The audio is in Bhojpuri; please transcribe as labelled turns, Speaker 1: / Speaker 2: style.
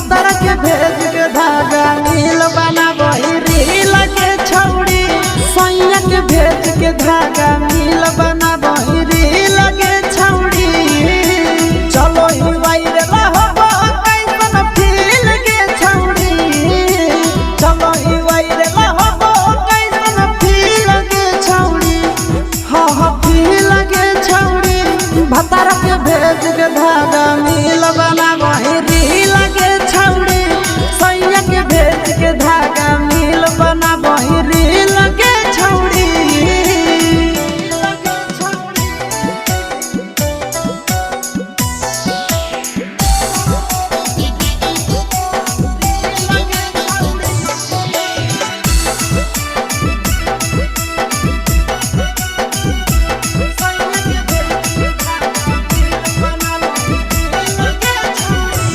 Speaker 1: भतर के भेज के धागा नील बना बहिरी लगे छौड़ी सैया के भेज के धागा नील बना बहिरी लगे छौड़ी चलो ही वायरल हो कैसन फील के छौड़ी चलो ही वायरल हो कैसन फील के छौड़ी हाँ फील के छौड़ी भतर के भेज के धागा